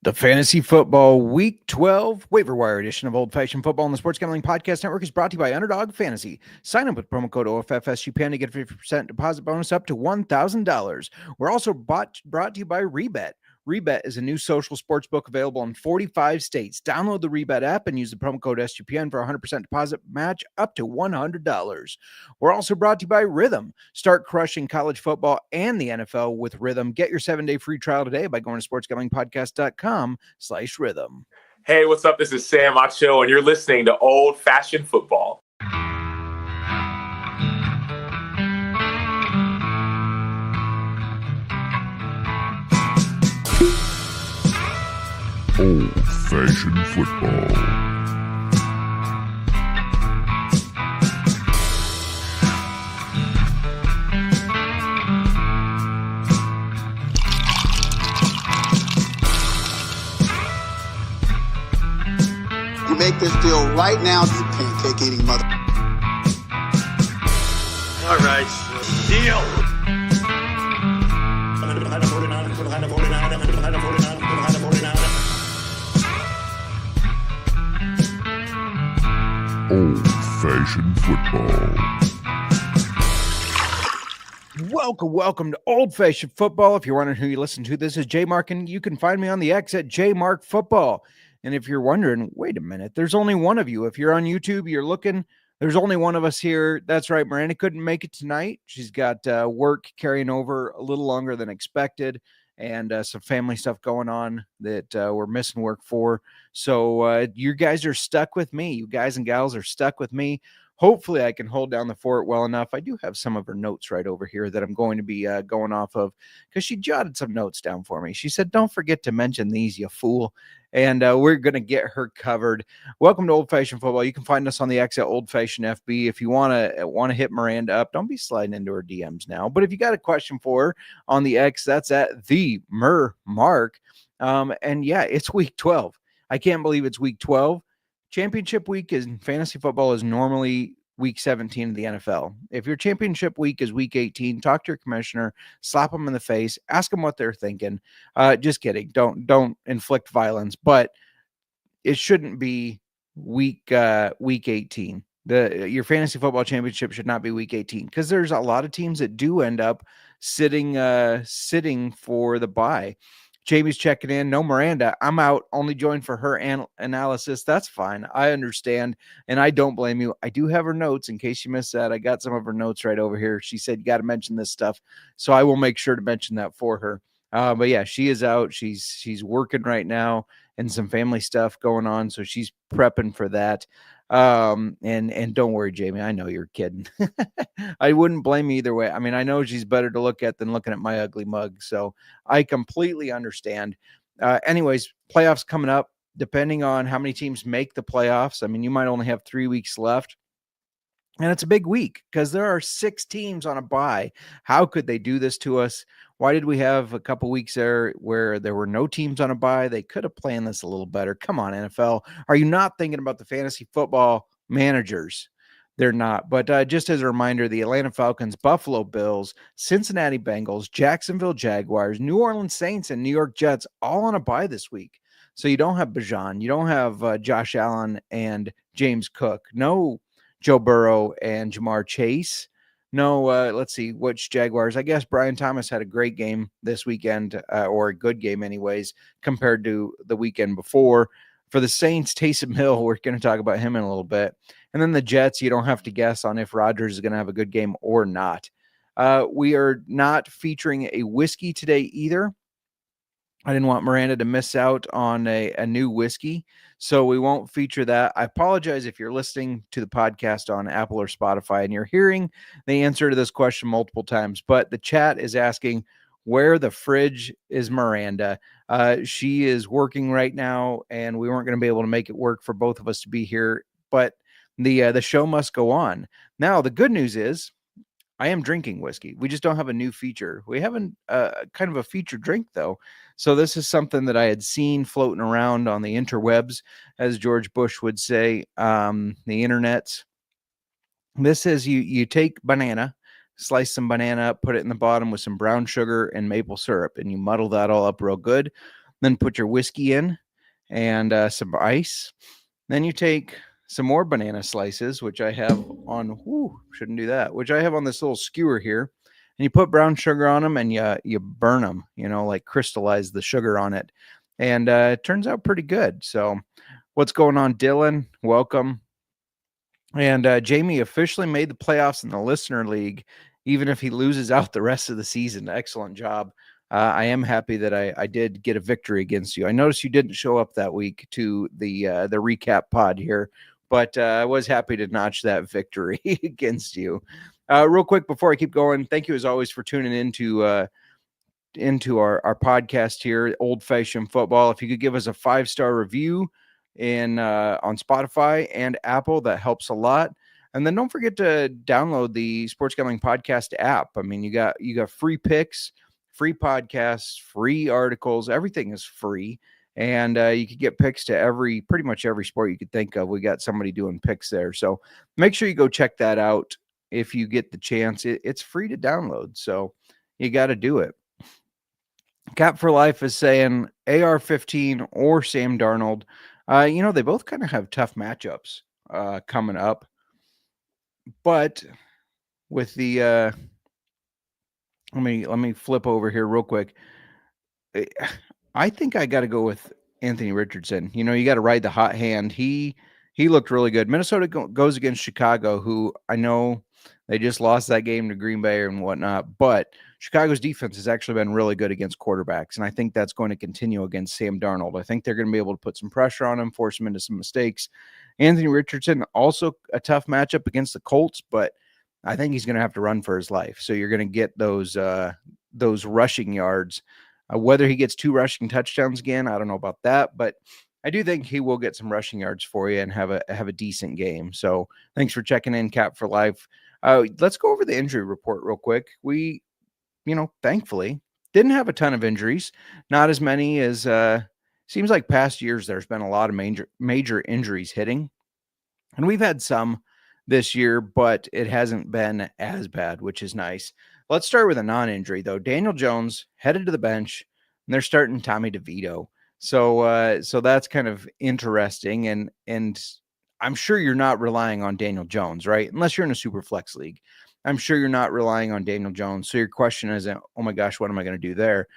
The Fantasy Football Week 12 Waiver Wire edition of Old Fashioned Football on the Sports Gambling Podcast Network is brought to you by Underdog Fantasy. Sign up with promo code OFFSGPN to get a 50% deposit bonus up to $1,000. We're also brought to you by Rebet. Rebet is a new social sports book available in 45 states. Download the Rebet app and use the promo code SGPN for a 100% deposit match up to $100. We're also brought to you by Rhythm. Start crushing college football and the NFL with Rhythm. Get your 7-day free trial today by going to sportsgamblingpodcast.com/rhythm. Hey, what's up? This is Sam Acho, and you're listening to Old Fashioned Football. Old Fashioned Football. You make this deal right now, you pancake eating mother. All right, deal. Old Fashioned Football. Welcome to Old Fashioned Football. If you're wondering who you listen to, this is J Mark, and you can find me on the X at JMarkFootball. And if you're wondering, wait a minute, there's only one of you. If you're on YouTube, you're looking, there's only one of us here. That's right, Miranda couldn't make it tonight. She's got work carrying over a little longer than expected, and some family stuff going on that we're missing work for. So you guys are stuck with me. You guys and gals are stuck with me. Hopefully I can hold down the fort well enough. I do have some of her notes right over here that I'm going to be going off of, because she jotted some notes down for me. She said, don't forget to mention these, you fool. And we're going to get her covered. Welcome to Old Fashioned Football. You can find us on the X at Old Fashioned FB. If you want to hit Miranda up, don't be sliding into her DMs now. But if you got a question for her on the X, that's at the Mark. And yeah, it's week 12. I can't believe it's week 12. Championship week in fantasy football is normally week 17 of the NFL. If your championship week is week 18, talk to your commissioner, slap them in the face, ask them what they're thinking. Just kidding. Don't inflict violence, but it shouldn't be week 18. Your fantasy football championship should not be week 18, because there's a lot of teams that do end up sitting for the bye. Jamie's checking in. No Miranda. I'm out. Only joined for her analysis. That's fine. I understand, and I don't blame you. I do have her notes in case you missed that. I got some of her notes right over here. She said you got to mention this stuff, so I will make sure to mention that for her. But yeah, she is out. She's working right now, and some family stuff going on, so she's prepping for that. And don't worry, Jamie, I know you're kidding. I wouldn't blame you either way. I mean, I know she's better to look at than looking at my ugly mug, so I completely understand. Anyways, playoffs coming up, depending on how many teams make the playoffs. I mean, you might only have 3 weeks left, and it's a big week because there are 6 teams on a bye. How could they do this to us? Why did we have a couple weeks there where there were no teams on a bye? They could have planned this a little better. Come on, NFL. Are you not thinking about the fantasy football managers? They're not. But just as a reminder, the Atlanta Falcons, Buffalo Bills, Cincinnati Bengals, Jacksonville Jaguars, New Orleans Saints, and New York Jets all on a bye this week. So you don't have Bijan. You don't have Josh Allen and James Cook. No Joe Burrow and Jamar Chase. No, let's see, which Jaguars. I guess Brian Thomas had a great game this weekend, or a good game anyways, compared to the weekend before. For the Saints, Taysom Hill, we're going to talk about him in a little bit. And then the Jets, you don't have to guess on if Rodgers is going to have a good game or not. We are not featuring a whiskey today either. I didn't want Miranda to miss out on a new whiskey, so we won't feature that. I apologize if you're listening to the podcast on Apple or Spotify and you're hearing the answer to this question multiple times, but the chat is asking, where the fridge is Miranda? She is working right now, and we weren't going to be able to make it work for both of us to be here, but the show must go on. Now, the good news is I am drinking whiskey. We just don't have a new feature. We haven't kind of a feature drink, though. So this is something that I had seen floating around on the interwebs, as George Bush would say, the internets. This is you take banana, slice some banana up, put it in the bottom with some brown sugar and maple syrup, and you muddle that all up real good. then put your whiskey in and some ice. Then you take some more banana slices, which I have on, shouldn't do that, which I have on this little skewer here. And you put brown sugar on them and you burn them, like crystallize the sugar on it. And it turns out pretty good. So what's going on, Dylan? Welcome. And Jamie officially made the playoffs in the Listener League, even if he loses out the rest of the season. Excellent job. I am happy that I did get a victory against you. I noticed you didn't show up that week to the recap pod here, but I was happy to notch that victory against you. Real quick before I keep going, thank you as always for tuning into our podcast here, Old Fashioned Football. If you could give us a 5-star review on Spotify and Apple, that helps a lot. And then don't forget to download the Sports Gambling Podcast app. I mean, you got free picks, free podcasts, free articles. Everything is free. And you could get picks to pretty much every sport you could think of. We got somebody doing picks there. So make sure you go check that out if you get the chance. It's free to download. So you got to do it. Cap for Life is saying AR-15 or Sam Darnold. They both kind of have tough matchups coming up. But with the let me flip over here real quick. I think I got to go with Anthony Richardson. You got to ride the hot hand. He looked really good. Minnesota goes against Chicago, who I know they just lost that game to Green Bay and whatnot, but Chicago's defense has actually been really good against quarterbacks, and I think that's going to continue against Sam Darnold. I think they're going to be able to put some pressure on him, force him into some mistakes. Anthony Richardson, also a tough matchup against the Colts, but I think he's going to have to run for his life. So you're going to get those rushing yards. Whether he gets 2 rushing touchdowns again, I don't know about that, but I do think he will get some rushing yards for you and have a decent game. So thanks for checking in, Cap for Life. Let's go over the injury report real quick. We, thankfully didn't have a ton of injuries, not as many as seems like past years. There's been a lot of major injuries hitting, and we've had some this year, but it hasn't been as bad, which is nice. Let's start with a non-injury though. Daniel Jones headed to the bench, and they're starting Tommy DeVito. So that's kind of interesting, and I'm sure you're not relying on Daniel Jones, right? Unless you're in a super flex league. I'm sure you're not relying on Daniel Jones. So your question isn't, oh my gosh, what am I going to do there?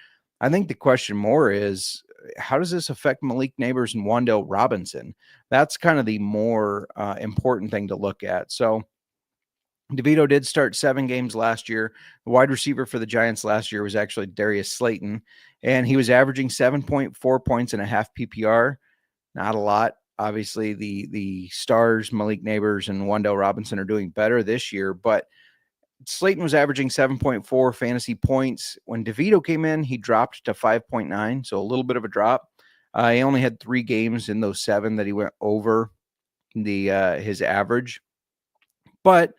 I think the question more is, how does this affect Malik Neighbors and Wan'Dale Robinson? That's kind of the more important thing to look at. So DeVito did start 7 games last year. The wide receiver for the Giants last year was actually Darius Slayton, and he was averaging 7.4 points and a half PPR. Not a lot. Obviously, the stars, Malik Neighbors and Wan'Dale Robinson, are doing better this year, but Slayton was averaging 7.4 fantasy points. When DeVito came in, he dropped to 5.9, so a little bit of a drop. He only had 3 games in those 7 that he went over his average, but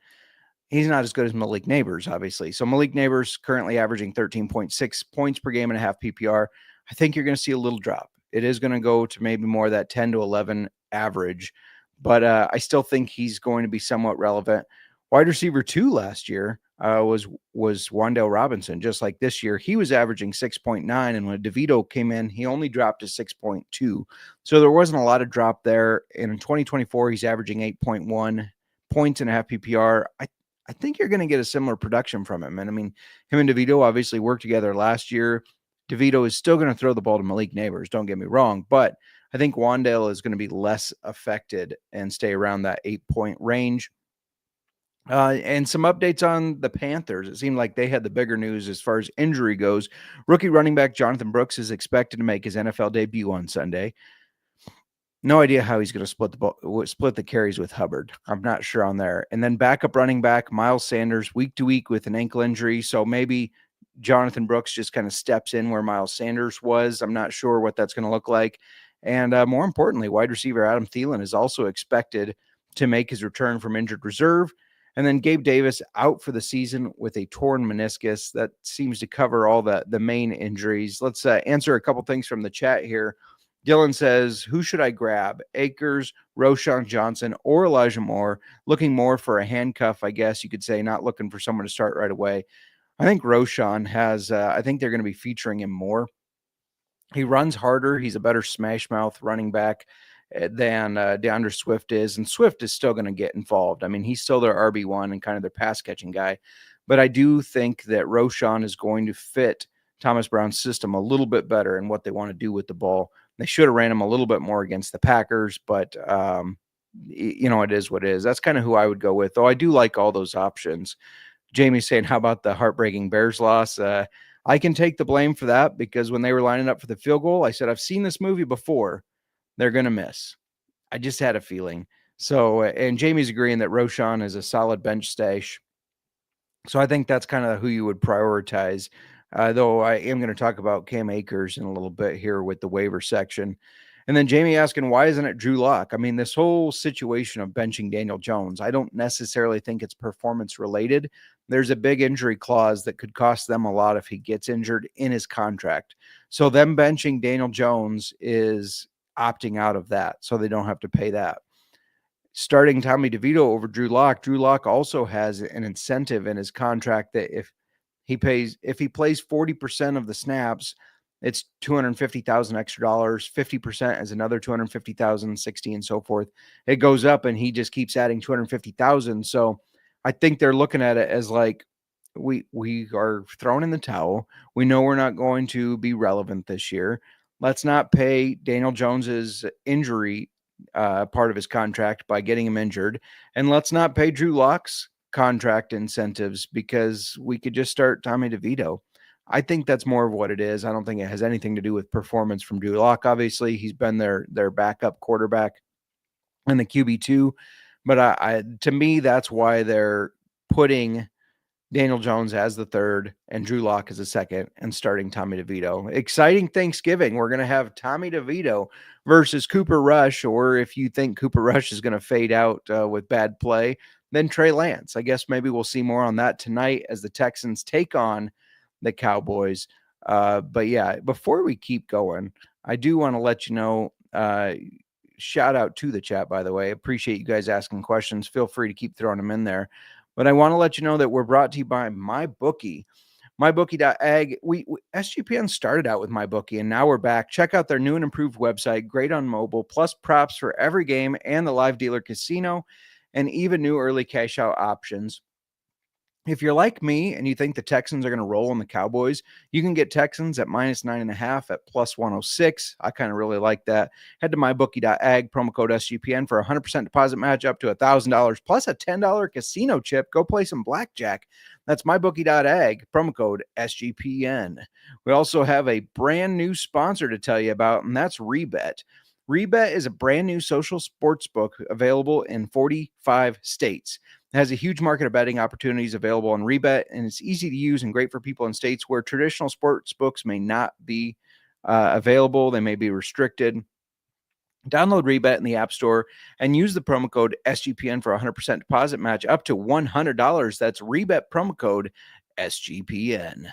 he's not as good as Malik Neighbors, obviously. So Malik Neighbors currently averaging 13.6 points per game and a half PPR. I think you're going to see a little drop. It is going to go to maybe more of that 10 to 11 average, but I still think he's going to be somewhat relevant. Wide receiver 2 last year was Wan'Dale Robinson. Just like this year, he was averaging 6.9, and when DeVito came in, he only dropped to 6.2. So there wasn't a lot of drop there. And in 2024, he's averaging 8.1 points and a half PPR. I think you're going to get a similar production from him. And I mean, him and DeVito obviously worked together last year. DeVito is still going to throw the ball to Malik Neighbors, don't get me wrong, but I think Wan'Dale is going to be less affected and stay around that 8-point range. And some updates on the Panthers. It seemed like they had the bigger news as far as injury goes. Rookie running back Jonathan Brooks is expected to make his NFL debut on Sunday. No idea how he's going to split the carries with Hubbard. I'm not sure on there. And then backup running back Miles Sanders week to week with an ankle injury. So maybe Jonathan Brooks just kind of steps in where Miles Sanders was. I'm not sure what that's going to look like. And more importantly, wide receiver Adam Thielen is also expected to make his return from injured reserve. And then Gabe Davis out for the season with a torn meniscus. That seems to cover all the main injuries. Let's answer a couple things from the chat here. Dylan says, who should I grab? Akers, Roschon Johnson, or Elijah Moore? Looking more for a handcuff, I guess you could say, not looking for someone to start right away. I think Roschon has, I think they're going to be featuring him more. He runs harder. He's a better smash mouth running back than DeAndre Swift is. And Swift is still going to get involved. I mean, he's still their RB1 and kind of their pass catching guy. But I do think that Roschon is going to fit Thomas Brown's system a little bit better in what they want to do with the ball. They should have ran him a little bit more against the Packers, but it is what it is. That's kind of who I would go with, though I do like all those options. Jamie's saying, how about the heartbreaking Bears loss? I can take the blame for that because when they were lining up for the field goal, I said, I've seen this movie before. They're going to miss. I just had a feeling. So, and Jamie's agreeing that Roschon is a solid bench stash. So I think that's kind of who you would prioritize. Though I am going to talk about Cam Akers in a little bit here with the waiver section. And then Jamie asking, why isn't it Drew Lock? I mean, this whole situation of benching Daniel Jones, I don't necessarily think it's performance related. There's a big injury clause that could cost them a lot if he gets injured in his contract. So them benching Daniel Jones is opting out of that, so they don't have to pay that. Starting Tommy DeVito over Drew Lock also has an incentive in his contract that if he plays 40% of the snaps, it's $250,000 extra dollars. 50% is another $250,000, 60 and so forth. It goes up, and he just keeps adding $250,000. So I think they're looking at it as like we are thrown in the towel. We know we're not going to be relevant this year. Let's not pay Daniel Jones's injury part of his contract by getting him injured, and let's not pay Drew Lock's contract incentives because we could just start Tommy DeVito. I think that's more of what it is. I don't think it has anything to do with performance from Drew Lock. Obviously, he's been their backup quarterback and the QB2, but to me, that's why they're putting Daniel Jones as the third and Drew Lock as a second and starting Tommy DeVito. Exciting Thanksgiving. We're going to have Tommy DeVito versus Cooper Rush, or if you think Cooper Rush is going to fade out with bad play, then Trey Lance. I guess maybe we'll see more on that tonight as the Texans take on the Cowboys. But yeah, before we keep going, I do want to let you know, shout out to the chat, by the way. Appreciate you guys asking questions. Feel free to keep throwing them in there. But I want to let you know that we're brought to you by MyBookie. MyBookie.ag. SGPN started out with MyBookie, and now we're back. Check out their new and improved website, great on mobile, plus props for every game and the live dealer casino, and even new early cash out options. If you're like me and you think the Texans are going to roll on the Cowboys, you can get Texans at -9.5 at +106. I kind of really like that. Head to mybookie.ag, promo code SGPN for a 100% deposit match up to $1,000 plus a $10 casino chip. Go play some blackjack. That's mybookie.ag, promo code SGPN. We also have a brand new sponsor to tell you about, and that's Rebet. Rebet is a brand new social sports book available in 45 states. It has a huge market of betting opportunities available on Rebet, and it's easy to use and great for people in states where traditional sports books may not be available. They may be restricted. Download Rebet in the App Store and use the promo code SGPN for a 100% deposit match up to $100. That's Rebet promo code SGPN.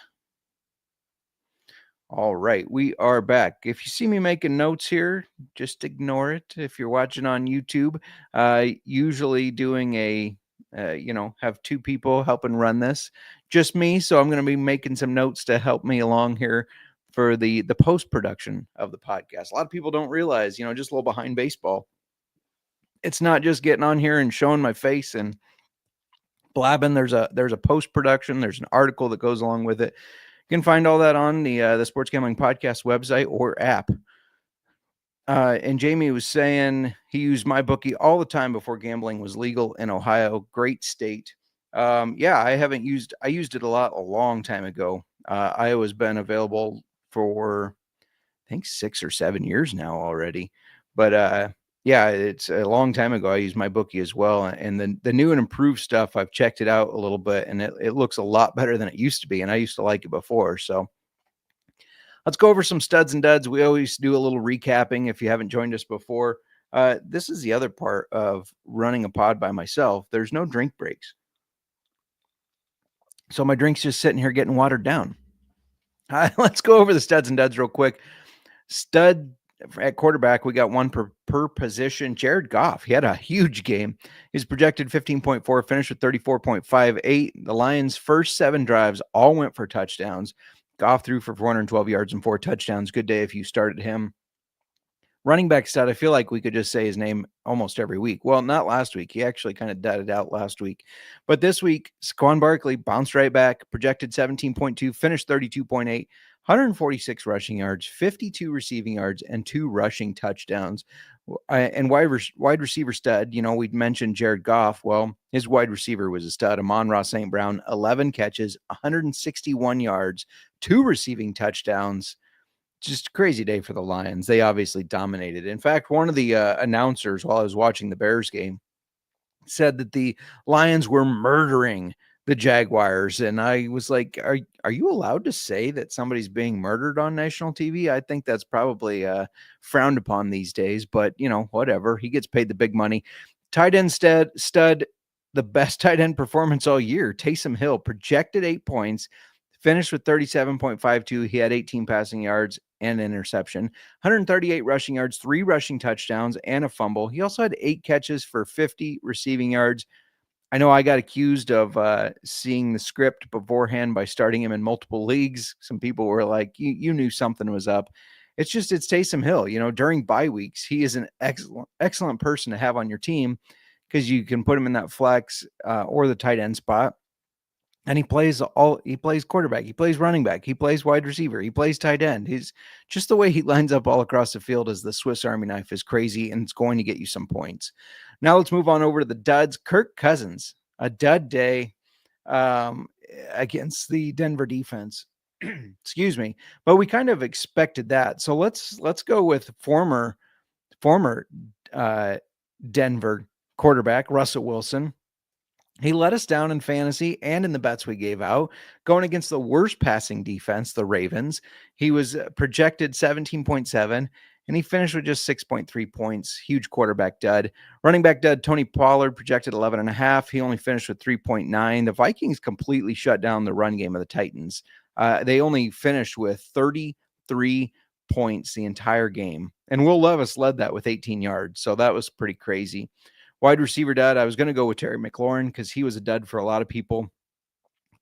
All right, we are back. If you see me making notes here, just ignore it. If you're watching on YouTube, usually doing a have two people helping run this, just me. So I'm going to be making some notes to help me along here for the post-production of the podcast. A lot of people don't realize, just a little behind baseball. It's not just getting on here and showing my face and blabbing. There's a post-production. There's an article that goes along with it. You can find all that on the Sports Gambling Podcast website or app. And Jamie was saying he used MyBookie all the time before gambling was legal in Ohio. Great state. I used it a long time ago. Iowa's been available for, I think, 6 or 7 years now already. But it's a long time ago. I used MyBookie as well. And the new and improved stuff, I've checked it out a little bit, and it looks a lot better than it used to be. And I used to like it before. So let's go over some studs and duds. We always do a little recapping if you haven't joined us before. This is the other part of running a pod by myself. There's no drink breaks. So my drink's just sitting here getting watered down. Let's go over the studs and duds real quick. Stud at quarterback, we got one per position. Jared Goff, he had a huge game. He's projected 15.4, finished with 34.58. The Lions' first 7 drives all went for touchdowns. Goff threw for 412 yards and 4 touchdowns. Good day if you started him. Running back stud, I feel like we could just say his name almost every week. Well, not last week. He actually kind of dudded out last week. But this week, Saquon Barkley bounced right back, projected 17.2, finished 32.8, 146 rushing yards, 52 receiving yards, and 2 rushing touchdowns. And wide receiver stud, we'd mentioned Jared Goff. Well, his wide receiver was a stud. Amon-Ra St. Brown, 11 catches, 161 yards, 2 receiving touchdowns. Just a crazy day for the Lions. They obviously dominated. In fact, one of the announcers while I was watching the Bears game said that the Lions were murdering the Jaguars. And I was like, are you allowed to say that somebody's being murdered on national TV? I think that's probably frowned upon these days, but whatever. He gets paid the big money. Tight end stud, the best tight end performance all year. Taysom Hill projected 8 points, finished with 37.52. He had 18 passing yards and an interception, 138 rushing yards, 3 rushing touchdowns, and a fumble. He also had 8 catches for 50 receiving yards. I know I got accused of seeing the script beforehand by starting him in multiple leagues. Some people were like, you knew something was up. It's Taysom Hill. During bye weeks, he is an excellent person to have on your team because you can put him in that flex or the tight end spot. And he plays quarterback, he plays running back, he plays wide receiver, he plays tight end. He's just the way he lines up all across the field as the Swiss Army knife is crazy, and it's going to get you some points. Now let's move on over to the duds. Kirk Cousins, a dud day against the Denver defense. Excuse me, but we kind of expected that. So let's go with former Denver quarterback Russell Wilson. He let us down in fantasy and in the bets we gave out, going against the worst passing defense, the Ravens. He was projected 17.7, and he finished with just 6.3 points. Huge quarterback dud. Running back dud, Tony Pollard projected 11.5. He only finished with 3.9. The Vikings completely shut down the run game of the Titans. They only finished with 33 points the entire game, and Will Levis led that with 18 yards, so that was pretty crazy. Wide receiver dud, I was going to go with Terry McLaurin because he was a dud for a lot of people.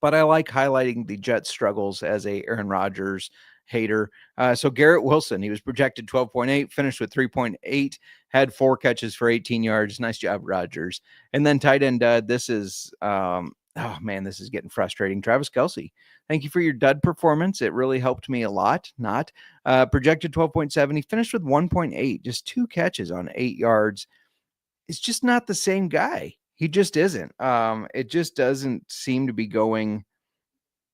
But I like highlighting the Jets' struggles as a Aaron Rodgers hater. So Garrett Wilson, he was projected 12.8, finished with 3.8, had 4 catches for 18 yards. Nice job, Rodgers. And then tight end dud, this is, this is getting frustrating. Travis Kelce, thank you for your dud performance. It really helped me a lot. Projected 12.7, he finished with 1.8, just 2 catches on 8 yards. It's just not the same guy. He just isn't. It just doesn't seem to be going.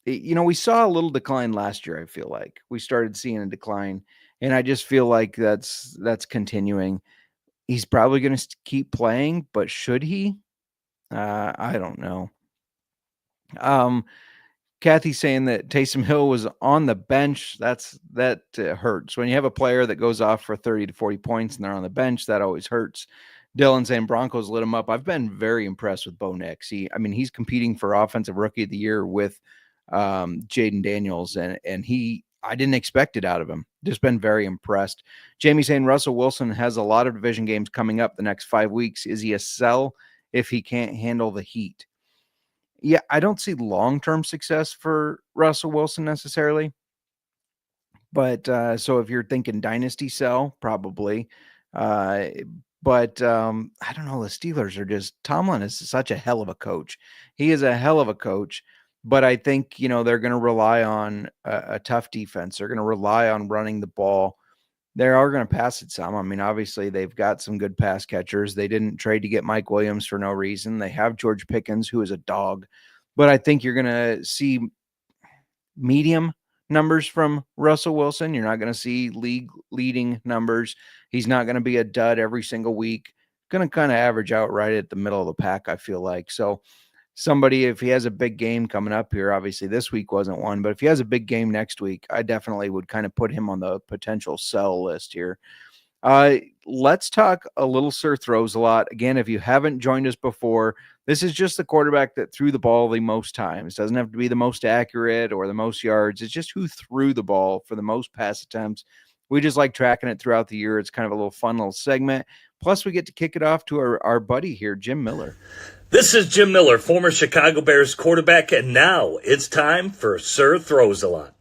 We saw a little decline last year. I feel like we started seeing a decline, and I just feel like that's continuing. He's probably going to keep playing, but should he? I don't know. Kathy's saying that Taysom Hill was on the bench. That hurts. When you have a player that goes off for 30 to 40 points and they're on the bench, that always hurts. Dylan saying Broncos lit him up. I've been very impressed with Bo Nix. He's competing for Offensive Rookie of the Year with Jaden Daniels, and I didn't expect it out of him. Just been very impressed. Jamie saying Russell Wilson has a lot of division games coming up the next 5 weeks. Is he a sell if he can't handle the heat? Yeah, I don't see long-term success for Russell Wilson necessarily. But so if you're thinking dynasty sell, probably. But I don't know. The Steelers are Tomlin is such a hell of a coach. He is a hell of a coach. But I think, they're going to rely on a tough defense. They're going to rely on running the ball. They are going to pass it some. Obviously, they've got some good pass catchers. They didn't trade to get Mike Williams for no reason. They have George Pickens, who is a dog. But I think you're going to see medium numbers from Russell Wilson. You're not going to see league leading numbers. He's not going to be a dud every single week. Going to kind of average out right at the middle of the pack, I feel like. So somebody, if he has a big game coming up here, obviously this week wasn't one, but if he has a big game next week, I definitely would kind of put him on the potential sell list here. Let's talk a little Sir Throws a Lot. Again, if you haven't joined us before, this is just the quarterback that threw the ball the most times. Doesn't have to be the most accurate or the most yards. It's just who threw the ball for the most pass attempts. We just like tracking it throughout the year. It's kind of a little fun little segment. Plus, we get to kick it off to our buddy here, Jim Miller. This is Jim Miller, former Chicago Bears quarterback, and now it's time for Sir Throws a Lot.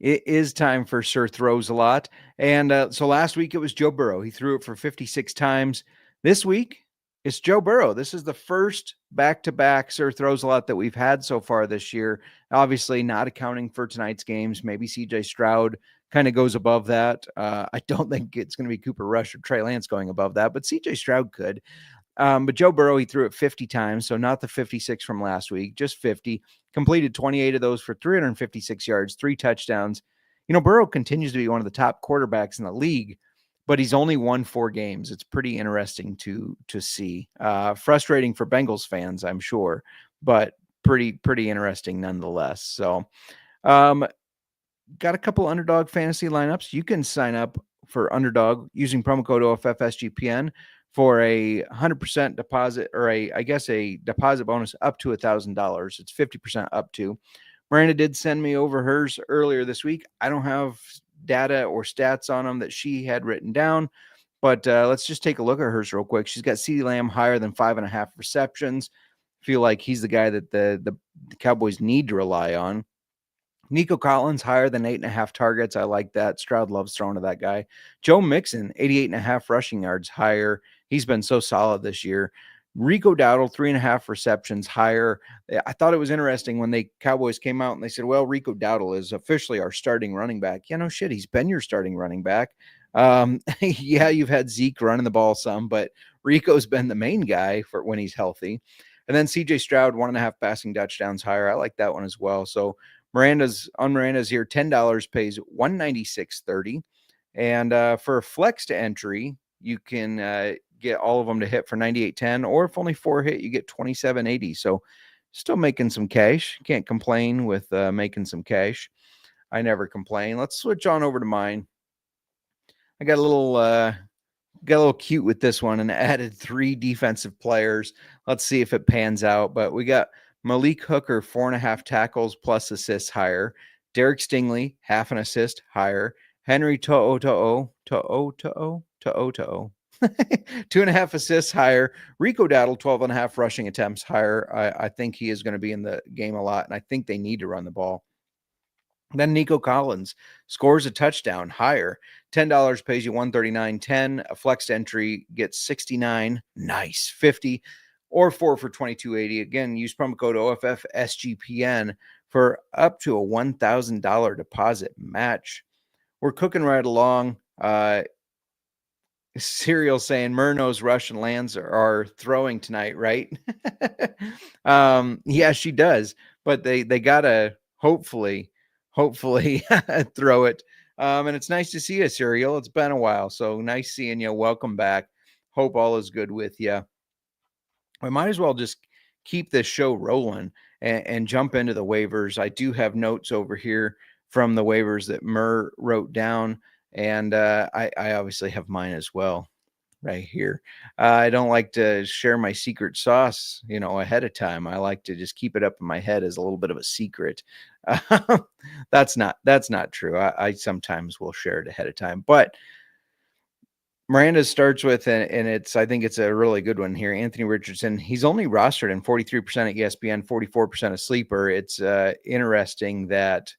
It is time for Sir Throws a Lot. And so last week it was Joe Burrow. He threw it for 56 times. This week it's Joe Burrow. This is the first back-to-back Sir Throws a Lot that we've had so far this year. Obviously not accounting for tonight's games. Maybe CJ Stroud kind of goes above that. I don't think it's going to be Cooper Rush or Trey Lance going above that, but CJ Stroud could. But Joe Burrow, he threw it 50 times, so not the 56 from last week, just 50. Completed 28 of those for 356 yards, 3 touchdowns. You know, Burrow continues to be one of the top quarterbacks in the league, but he's only won 4 games. It's pretty interesting to see. Frustrating for Bengals fans, I'm sure, but pretty interesting nonetheless. So, got a couple Underdog Fantasy lineups. You can sign up for Underdog using promo code OFFSGPN for a 100% deposit, or a deposit bonus up to $1,000. It's 50% up to. Miranda did send me over hers earlier this week. I don't have data or stats on them that she had written down, but let's just take a look at hers real quick. She's got CeeDee Lamb higher than 5.5 receptions. Feel like he's the guy that the Cowboys need to rely on. Nico Collins higher than 8.5 targets. I like that. Stroud loves throwing to that guy. Joe Mixon, 88.5 rushing yards higher. He's been so solid this year. Rico Dowdle, 3.5 receptions higher. I thought it was interesting when the Cowboys came out and they said, well, Rico Dowdle is officially our starting running back. Yeah, no shit. He's been your starting running back. Yeah, you've had Zeke running the ball some, but Rico's been the main guy for when he's healthy. And then CJ Stroud, 1.5 passing touchdowns higher. I like that one as well. So Miranda's here, $10 pays $196.30. And for a flex to entry, you can get all of them to hit for $98.10, or if only 4 hit, you get $27.80. So still making some cash. Can't complain with making some cash. I never complain. Let's switch on over to mine. I got a little cute with this one and added 3 defensive players. Let's see if it pans out. But we got Malik Hooker, 4.5 tackles plus assists higher. Derek Stingley, 0.5 assist higher. Henry To'o. 2.5 assists higher. Rico Dowdle, 12.5 rushing attempts higher. I think he is going to be in the game a lot, and I think they need to run the ball. Then Nico Collins scores a touchdown higher. $10 pays you $139.10. A flex entry gets 69. Nice. 50 or 4 for $22.80. Again, use promo code OFFSGPN for up to a $1,000 deposit match. We're cooking right along. Serial saying Murno's Russian lands are throwing tonight, right? Yeah, she does, but they gotta hopefully throw it. And it's nice to see you, Serial. It's been a while, so nice seeing you. Welcome back. Hope all is good with you. We might as well just keep this show rolling and jump into the waivers. I do have notes over here from the waivers that Mur wrote down, and I obviously have mine as well right here. I don't like to share my secret sauce, ahead of time. I like to just keep it up in my head as a little bit of a secret. That's not true. I sometimes will share it ahead of time, but Miranda starts with, and I think it's a really good one here. Anthony Richardson, he's only rostered in 43% at ESPN, 44% of Sleeper. It's interesting that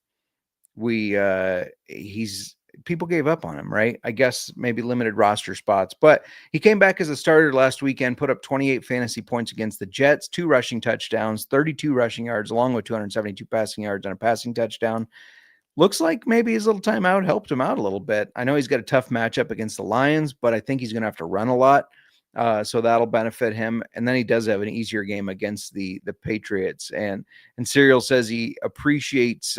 people gave up on him, right? I guess maybe limited roster spots, but he came back as a starter last weekend, put up 28 fantasy points against the Jets, 2 rushing touchdowns, 32 rushing yards, along with 272 passing yards and a passing touchdown. Looks like maybe his little timeout helped him out a little bit. I know he's got a tough matchup against the Lions, but I think he's going to have to run a lot. So that'll benefit him. And then he does have an easier game against the Patriots. And Serial says he appreciates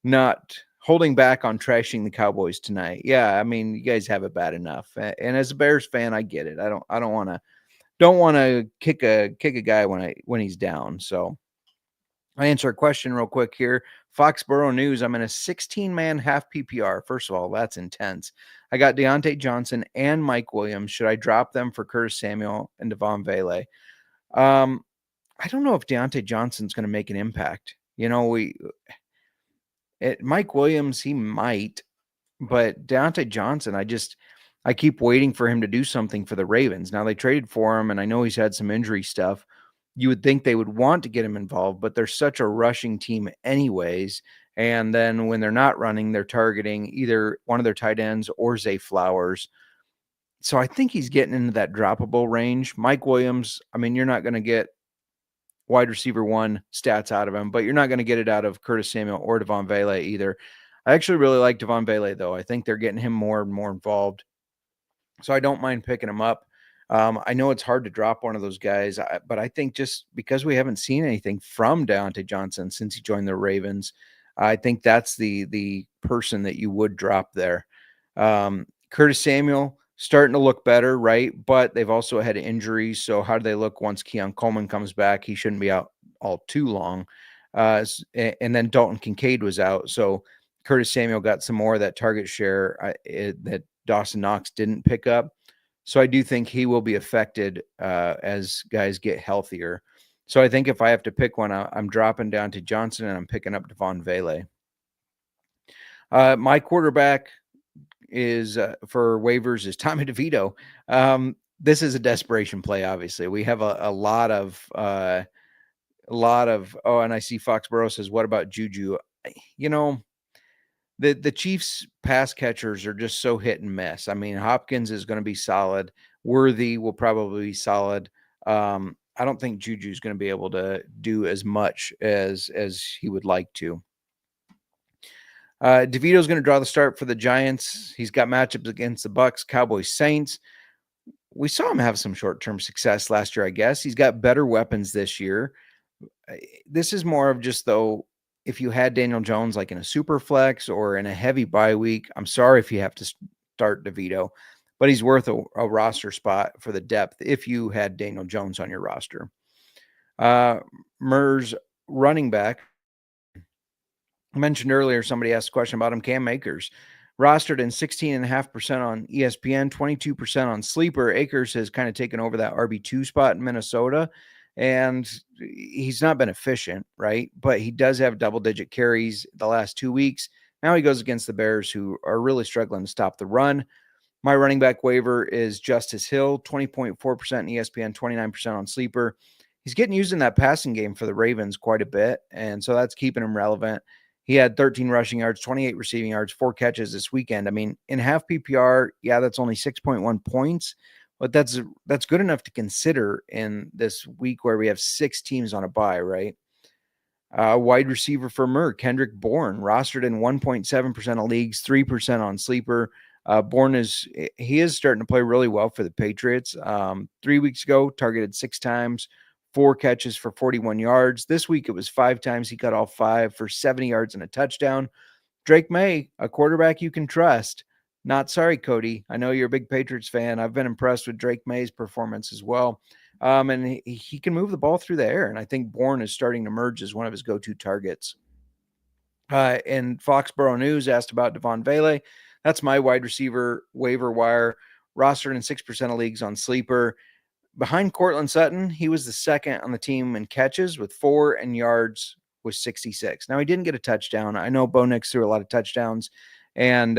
not holding back on trashing the Cowboys tonight. Yeah, I mean, you guys have it bad enough. And as a Bears fan, I get it. I don't want to kick a guy when he's down. So I answer a question real quick here. Foxborough News. I'm in a 16-man half PPR. First of all, that's intense. I got Deontay Johnson and Mike Williams. Should I drop them for Curtis Samuel and Devon Vele? I don't know if Deontay Johnson's going to make an impact. Mike Williams, he might, but Deontay Johnson, I keep waiting for him to do something for the Ravens. Now they traded for him, and I know he's had some injury stuff. You would think they would want to get him involved, but they're such a rushing team anyways. And then when they're not running, they're targeting either one of their tight ends or Zay Flowers. So I think he's getting into that droppable range. Mike Williams, I mean, you're not going to get wide receiver 1 stats out of him, but you're not going to get it out of Curtis Samuel or Devon Vele either. I actually really like Devon Vele, though. I think they're getting him more and more involved. So I don't mind picking him up. I know it's hard to drop one of those guys, but I think just because we haven't seen anything from Deontay Johnson since he joined the Ravens, I think that's the person that you would drop there. Curtis Samuel starting to look better, right? But they've also had injuries. So how do they look once Keon Coleman comes back? He shouldn't be out all too long. And then Dalton Kincaid was out. So Curtis Samuel got some more of that target share that Dawson Knox didn't pick up. So I do think he will be affected as guys get healthier. So I think if I have to pick one, I'm dropping down to Johnson and I'm picking up Devon Vele. My quarterback is for waivers is Tommy DeVito. This is a desperation play. Obviously, we have a lot of. And I see Foxborough says, "What about Juju?" You know, the Chiefs pass catchers are just so hit and miss. I mean, Hopkins is going to be solid. Worthy will probably be solid. I don't think Juju is going to be able to do as much as he would like to. DeVito's going to draw the start for the Giants. He's got matchups against the Bucks, Cowboys, Saints. We saw him have some short-term success last year, I guess. He's got better weapons this year. This is more of just, though, if you had Daniel Jones like in a super flex or in a heavy bye week, I'm sorry if you have to start DeVito, but he's worth a roster spot for the depth if you had Daniel Jones on your roster. Murs running back. I mentioned earlier, somebody asked a question about him, Cam Akers. Rostered in 16.5% on ESPN, 22% on Sleeper. Akers has kind of taken over that RB2 spot in Minnesota, and he's not been efficient, right? But he does have double-digit carries the last 2 weeks. Now he goes against the Bears, who are really struggling to stop the run. My running back waiver is Justice Hill, 20.4% ESPN, 29% on Sleeper. He's getting used in that passing game for the Ravens quite a bit, and so that's keeping him relevant. He had 13 rushing yards, 28 receiving yards, 4 catches this weekend. I mean, in half PPR, yeah, that's only 6.1 points, but that's good enough to consider in this week where we have 6 teams on a bye, right? Wide receiver for Merck, Kendrick Bourne, rostered in 1.7% of leagues, 3% on Sleeper. Bourne is starting to play really well for the Patriots. 3 weeks ago, targeted 6 times, 4 catches for 41 yards. This week, it was 5 times. He got all 5 for 70 yards and a touchdown. Drake May, a quarterback you can trust. Not sorry, Cody. I know you're a big Patriots fan. I've been impressed with Drake May's performance as well. And he can move the ball through the air. And I think Bourne is starting to emerge as one of his go-to targets. And Foxborough News asked about Devon Vele. That's my wide receiver waiver wire, rostered in 6% of leagues on Sleeper. Behind Cortland Sutton, he was the second on the team in catches with 4 and yards was 66. Now, he didn't get a touchdown. I know Bo Nix threw a lot of touchdowns, and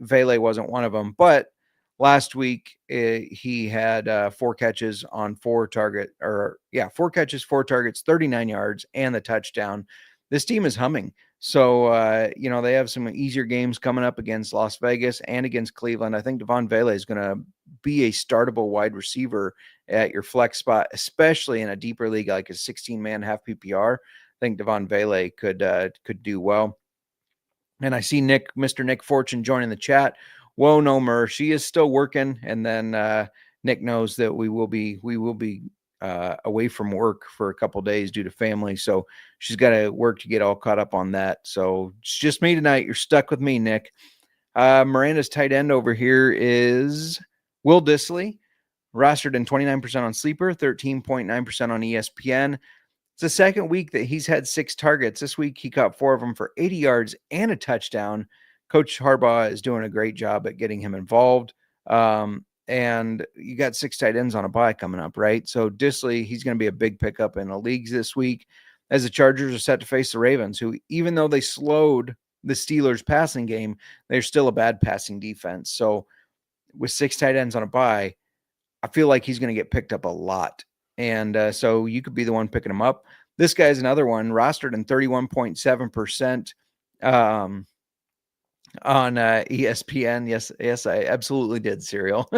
Vele wasn't one of them. But last week, he had 4 catches on 4 targets, 4 catches, 4 targets, 39 yards, and the touchdown. This team is humming. So, they have some easier games coming up against Las Vegas and against Cleveland. I think Devon Vele is going to be a startable wide receiver at your flex spot, especially in a deeper league like a 16-man half PPR. I think Devon Vele could do well. And I see Mr. Nick Fortune joining the chat. Whoa, no, Mur. She is still working. And then Nick knows that we will be away from work for a couple days due to family. So she's got to work to get all caught up on that. So it's just me tonight. You're stuck with me, Nick. Miranda's tight end over here is Will Dissly, rostered in 29% on Sleeper, 13.9% on ESPN. It's the second week that he's had 6 targets. This week, he caught 4 of them for 80 yards and a touchdown. Coach Harbaugh is doing a great job at getting him involved. And you got 6 tight ends on a bye coming up, right? So Dissly, he's going to be a big pickup in the leagues this week as the Chargers are set to face the Ravens, who, even though they slowed the Steelers' passing game, they're still a bad passing defense. So with 6 tight ends on a bye, I feel like he's going to get picked up a lot. And so you could be the one picking him up. This guy's another one, rostered in 31.7% on ESPN. Yes, I absolutely did, Serial.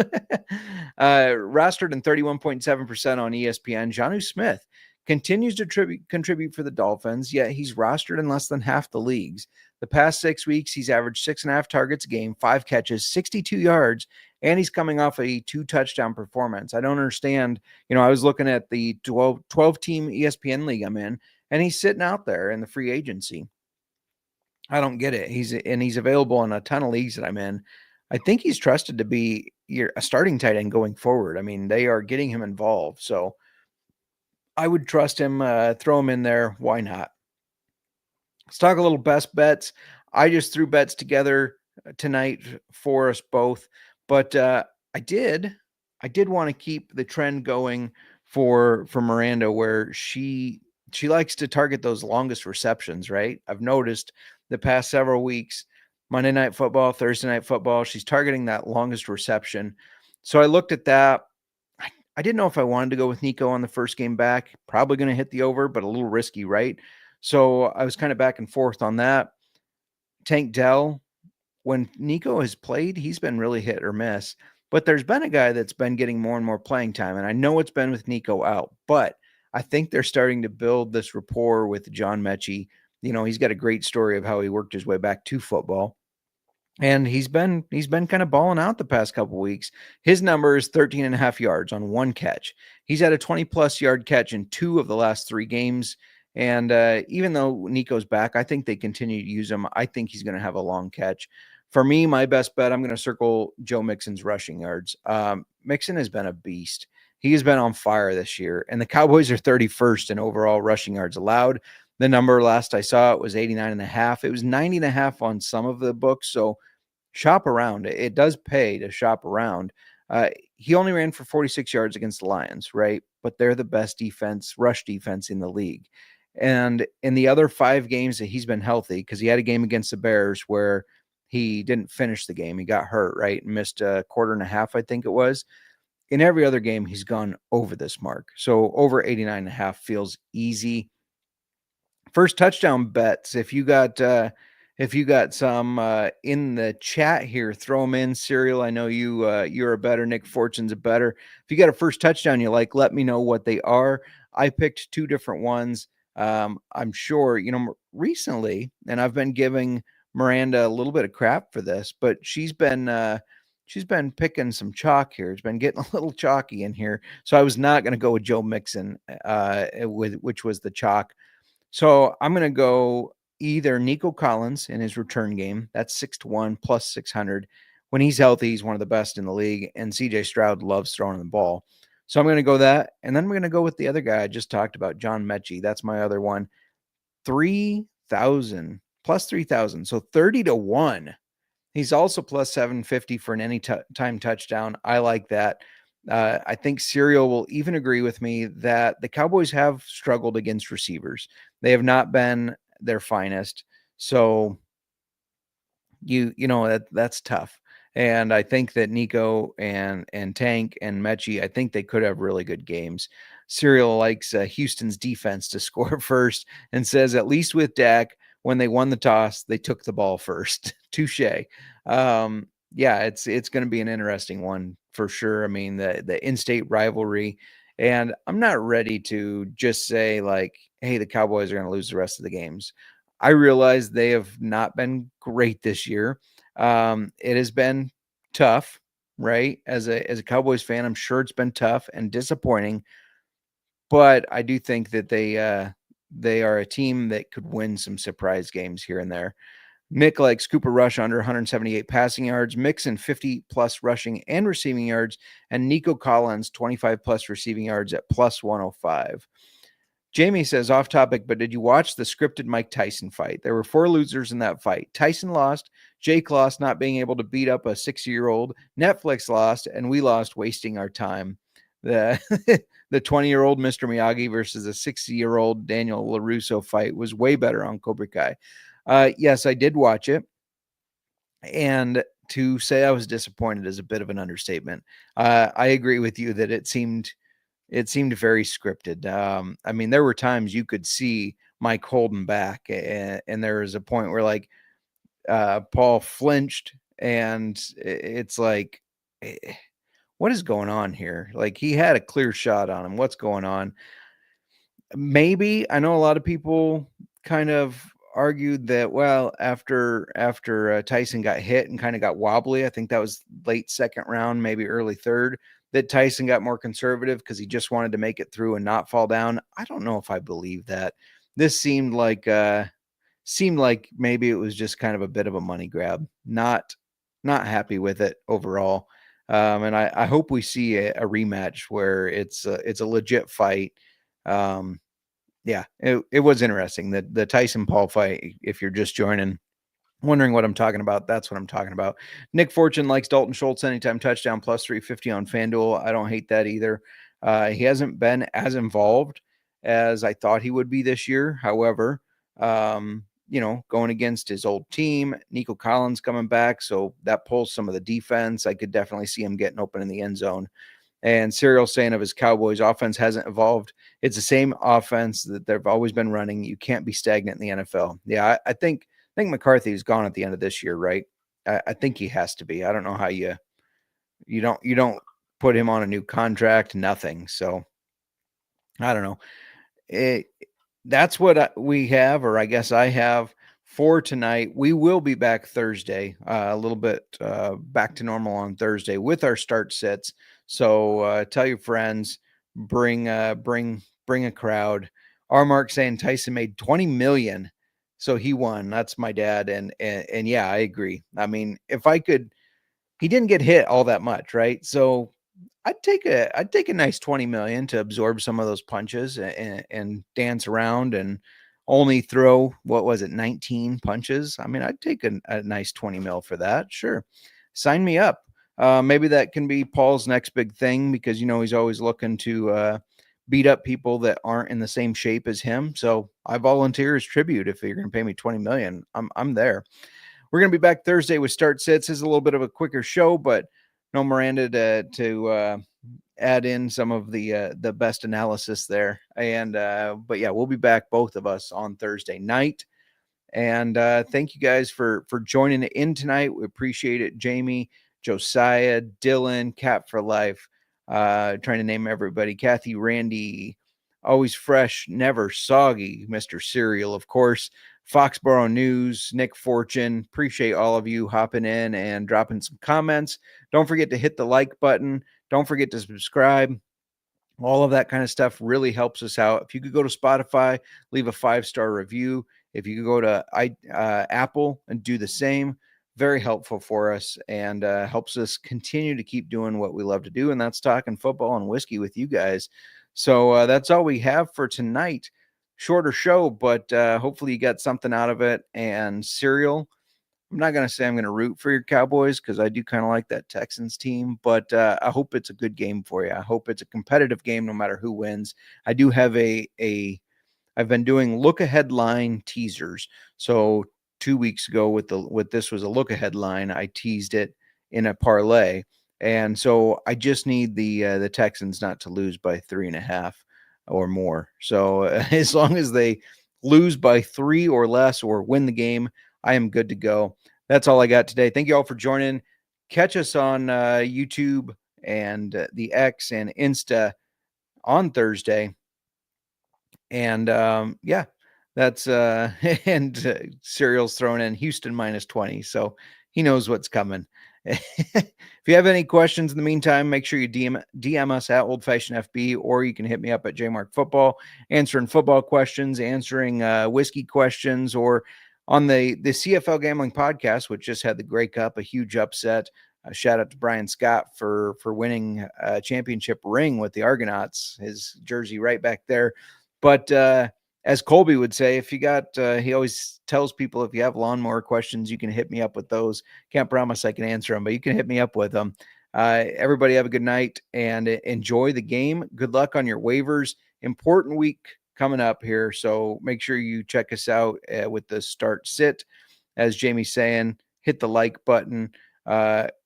Rostered in 31.7% on ESPN. Jonnu Smith continues to contribute for the Dolphins, yet he's rostered in less than half the leagues. The past 6 weeks, he's averaged 6.5 targets a game, 5 catches, 62 yards, and he's coming off a 2-touchdown performance. I don't understand. I was looking at the 12-team ESPN league I'm in, and he's sitting out there in the free agency. I don't get it. He's available in a ton of leagues that I'm in. I think he's trusted to be a starting tight end going forward. I mean, they are getting him involved. So I would trust him, throw him in there. Why not? Let's talk a little best bets. I just threw bets together tonight for us both, but I did want to keep the trend going for Miranda, where she likes to target those longest receptions, right? I've noticed the past several weeks, Monday Night Football, Thursday Night Football, she's targeting that longest reception. So I looked at that. I didn't know if I wanted to go with Nico on the first game back. Probably going to hit the over, but a little risky, right? So I was kind of back and forth on that. Tank Dell, when Nico has played, he's been really hit or miss. But there's been a guy that's been getting more and more playing time, and I know it's been with Nico out, but I think they're starting to build this rapport with John Mechie. He's got a great story of how he worked his way back to football. And he's been kind of balling out the past couple weeks. His number is 13.5 yards on 1 catch. He's had a 20-plus yard catch in 2 of the last 3 games. And even though Nico's back, I think they continue to use him. I think he's going to have a long catch. For me, my best bet, I'm going to circle Joe Mixon's rushing yards. Mixon has been a beast. He has been on fire this year. And the Cowboys are 31st in overall rushing yards allowed. The number last I saw it was 89.5. It was 90.5 on some of the books. So shop around. It does pay to shop around. He only ran for 46 yards against the Lions, right? But they're the best rush defense in the league. And in the other 5 games that he's been healthy, because he had a game against the Bears where he didn't finish the game. He got hurt, right? Missed a quarter and a half, I think it was. In every other game, he's gone over this mark. So over 89.5 feels easy. First touchdown bets. If you got some in the chat here, throw them in. Serial, I know you're a better. Nick Fortune's a better. If you got a first touchdown you like, let me know what they are. I picked 2 different ones. I'm sure recently, and I've been giving Miranda a little bit of crap for this, but she's been picking some chalk here. It's been getting a little chalky in here. So I was not going to go with Joe Mixon, which was the chalk. So I'm going to go either Nico Collins in his return game. That's 6-1 plus 600. When he's healthy, he's one of the best in the league. And CJ Stroud loves throwing the ball. So I'm going to go that. And then I'm going to go with the other guy I just talked about, John Mechie. That's my other one. 3,000 plus 3,000. So 30-1. He's also plus 750 for an anytime touchdown. I like that. I think Serial will even agree with me that the Cowboys have struggled against receivers. They have not been their finest. So that's tough. And I think that Nico and Tank and Mechie, I think they could have really good games. Serial likes Houston's defense to score first and says, at least with Dak, when they won the toss, they took the ball first. Touche. Yeah, it's going to be an interesting one for sure. I mean, the in-state rivalry, and I'm not ready to just say like, hey, the Cowboys are going to lose the rest of the games. I realize they have not been great this year. It has been tough, right? As a Cowboys fan, I'm sure it's been tough and disappointing, but I do think that they are a team that could win some surprise games here and there. Mick likes Cooper Rush under 178 passing yards, Mixon 50-plus rushing and receiving yards, and Nico Collins 25-plus receiving yards at plus 105. Jamie says, off topic, but did you watch the scripted Mike Tyson fight? There were 4 losers in that fight. Tyson lost, Jake lost not being able to beat up a 6-year-old, Netflix lost, and we lost wasting our time. The 20-year-old Mr. Miyagi versus a 60-year-old Daniel LaRusso fight was way better on Cobra Kai. Yes, I did watch it. And to say I was disappointed is a bit of an understatement. I agree with you that it seemed very scripted. I mean, there were times you could see Mike holding back. And there was a point where like Paul flinched, and it's like, what is going on here? Like, he had a clear shot on him. What's going on? Maybe, I know a lot of people kind of argued that, well, after Tyson got hit and kind of got wobbly, I think that was late second round, maybe early third, that Tyson got more conservative because he just wanted to make it through and not fall down. I don't know if I believe that. This seemed like maybe it was just kind of a bit of a money grab. Not happy with it overall. And I hope we see a rematch where it's a legit fight. Yeah, it was interesting. The Tyson Paul fight, if you're just joining, wondering what I'm talking about, that's what I'm talking about. Nick Fortune likes Dalton Schultz anytime touchdown plus 350 on FanDuel. I don't hate that either. He hasn't been as involved as I thought he would be this year. However, going against his old team, Nico Collins coming back, so that pulls some of the defense. I could definitely see him getting open in the end zone. And Serial saying of his Cowboys offense hasn't evolved. It's the same offense that they've always been running. You can't be stagnant in the NFL. Yeah, I think McCarthy's gone at the end of this year, right? I think he has to be. I don't know how you don't put him on a new contract, nothing. So I don't know. That's what we have, or I guess I have for tonight. We will be back Thursday, a little bit back to normal on Thursday with our start sits. So tell your friends, bring a crowd. R Mark saying Tyson made 20 million, so he won. That's my dad, and yeah, I agree. I mean, if I could, he didn't get hit all that much, right? So I'd take a nice 20 million to absorb some of those punches and dance around and only throw, what was it, 19 punches. I mean, I'd take a nice 20 mil for that. Sure. Sign me up. Maybe that can be Paul's next big thing, because, he's always looking to beat up people that aren't in the same shape as him. So I volunteer as tribute. If you're going to pay me 20 million, I'm there. We're going to be back Thursday with start sits. This is a little bit of a quicker show, but no Miranda to add in some of the best analysis there. And but yeah, we'll be back, both of us, on Thursday night. And thank you guys for joining in tonight. We appreciate it. Jamie, Josiah, Dylan, Cat for Life, trying to name everybody. Kathy, Randy, always fresh, never soggy, Mr. Cereal, of course. Foxborough News, Nick Fortune. Appreciate all of you hopping in and dropping some comments. Don't forget to hit the like button. Don't forget to subscribe. All of that kind of stuff really helps us out. If you could go to Spotify, leave a 5-star review. If you could go to Apple and do the same, very helpful for us, and helps us continue to keep doing what we love to do, and that's talking football and whiskey with you guys. So that's all we have for tonight. Shorter show, but hopefully you got something out of it. And Cereal, I'm not going to say I'm going to root for your Cowboys, because I do kind of like that Texans team, but I hope it's a good game for you. I hope it's a competitive game no matter who wins. I do have I've been doing look ahead line teasers. So 2 weeks ago with this was a look ahead line, I teased it in a parlay. And so I just need the Texans not to lose by 3.5 or more. So as long as they lose by 3 or less or win the game, I am good to go. That's all I got today. Thank you all for joining. Catch us on YouTube and the X and Insta on Thursday. And yeah, that's and Cereal's thrown in Houston -20, so he knows what's coming. If you have any questions in the meantime, make sure you DM us at Old Fashioned FB, or you can hit me up at JMark Football, answering football questions, answering whiskey questions, or on the CFL Gambling Podcast, which just had the Grey Cup, a huge upset. Shout out to Brian Scott for winning a championship ring with the Argonauts, his jersey right back there. But as Colby would say, if you got, he always tells people, if you have lawnmower questions, you can hit me up with those. Can't promise I can answer them, but you can hit me up with them. Everybody have a good night and enjoy the game. Good luck on your waivers. Important week coming up here, so make sure you check us out with the start sit. As Jamie's saying, hit the like button.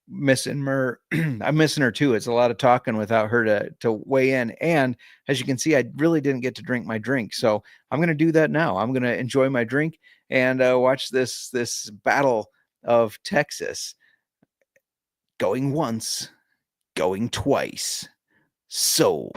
missing her. I'm missing her too. It's a lot of talking without her to weigh in. And as you can see, I really didn't get to drink my drink. So I'm going to do that now. I'm going to enjoy my drink and watch this battle of Texas. Going once, going twice. So